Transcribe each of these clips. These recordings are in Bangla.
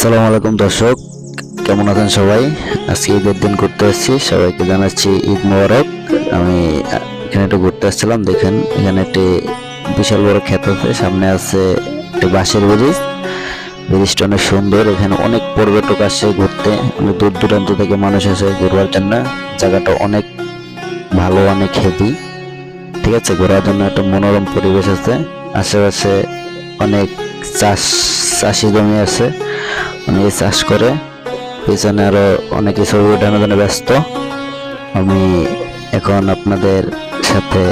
আসসালামু আলাইকুম দর্শক, কেমন আছেন সবাই? আজকে ঈদের দিন ঘুরতে এসেছি, সবাইকে জানাচ্ছি ঈদ মোবারক। আমি এখানে একটু ঘুরতে আসছিলাম। দেখেন এখানে একটি বিশাল বড় ক্ষেত আছে, সামনে আছে একটি বাঁশের ব্রিজ। ব্রিজটা অনেক সুন্দর, এখানে অনেক পর্যটক আসে ঘুরতে, অনেক দূর দূরান্ত থেকে মানুষ আসে ঘুরবার জন্য। জায়গাটা অনেক ভালো, অনেক হেভি। ঠিক আছে, ঘোরার জন্য একটা মনোরম পরিবেশ আছে। আশেপাশে অনেক চাষি জমি আছে, অনেকে চাষ করে। পিছনে আরো অনেকে ছবি ওঠানোর জন্য ব্যস্ত। আমি এখন আপনাদের সাথে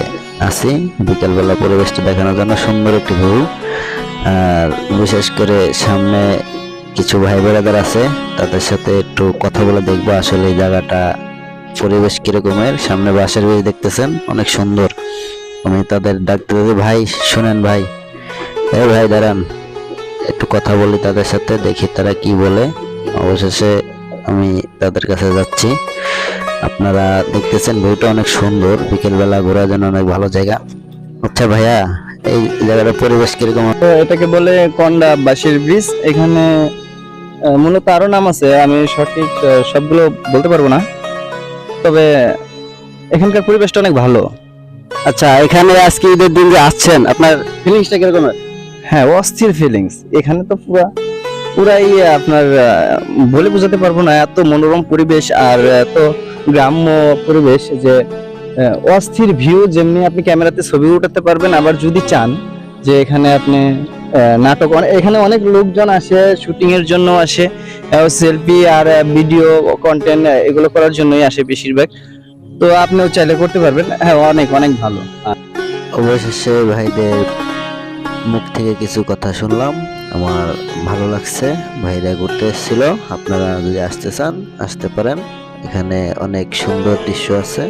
আছি বিকালবেলা পরিবেশটা দেখানোর জন্য। সুন্দর একটি ভিউ। আর বিশেষ করে সামনে কিছু ভাই বোনেদের আছে, তাদের সাথে একটু কথা বলে দেখবো আসলে এই জায়গাটা পরিবেশ কিরকমের। সামনে বাঁশের ব্রিজ দেখতেছেন, অনেক সুন্দর। আমি তাদের ডাকতে দিই, ভাই শুনেন, ভাই এই ভাই দাঁড়ান, একটু কথা বলি তাদের সাথে, দেখি তারা কি বলে। অবশেষে আমি তাদের কাছে যাচ্ছি। আপনারা দেখতেছেন ভিউটা অনেক সুন্দর, বিকেলবেলা ঘোরার জন্য অনেক ভালো জায়গা। আচ্ছা ভাইয়া, এই জায়গাটার পরিবেশ কিরকম? তো এটাকে বলে কন্ডা বাঁশের ব্রিজ। এখানে মূলত আরো নাম আছে, আমি সঠিক সবগুলো বলতে পারবো না, তবে এখানকার পরিবেশটা অনেক ভালো। আচ্ছা, এখানে আজকে ঈদের দিন যে আসছেন, আপনার ফিলিংসটা কিরকম? হ্যাঁ, অস্থির ফিলিংস। এখানে তো পুরাই আপনার বলে বোঝাতে পারবো না, এত মনোরম পরিবেশ আর এত গ্রাম্য পরিবেশ যে অস্থির ভিউ। যেমনি আপনি ক্যামেরাতে ছবি উঠাতে পারবেন, আবার যদি চান যে এখানে আপনি এখানে অনেক লোকজন আসে, শুটিং এর জন্য আসে, সেলফি আর ভিডিও কন্টেন্ট এগুলো করার জন্যই আসে বেশিরভাগ। তো আপনিও চাইলে করতে পারবেন। হ্যাঁ, অনেক অনেক ভালো। অবশেষে ভাইদের মুখ থেকে কিছু কথা শুনলাম, আমার ভালো লাগছে। ভাইরা ঘুরতে এসেছিল, আপনারা যদি আসতে চান আসতে পারেন। এখানে অনেক সুন্দর দৃশ্য আছে,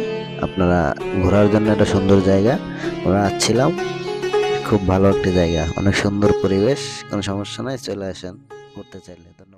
আপনারা ঘোরার জন্য একটা সুন্দর জায়গা। আমরা আসছিলাম, খুব ভালো একটি জায়গা, অনেক সুন্দর পরিবেশ। কোনো সমস্যা নাই, চলে আসেন ঘুরতে চাইলে। ধন্যবাদ।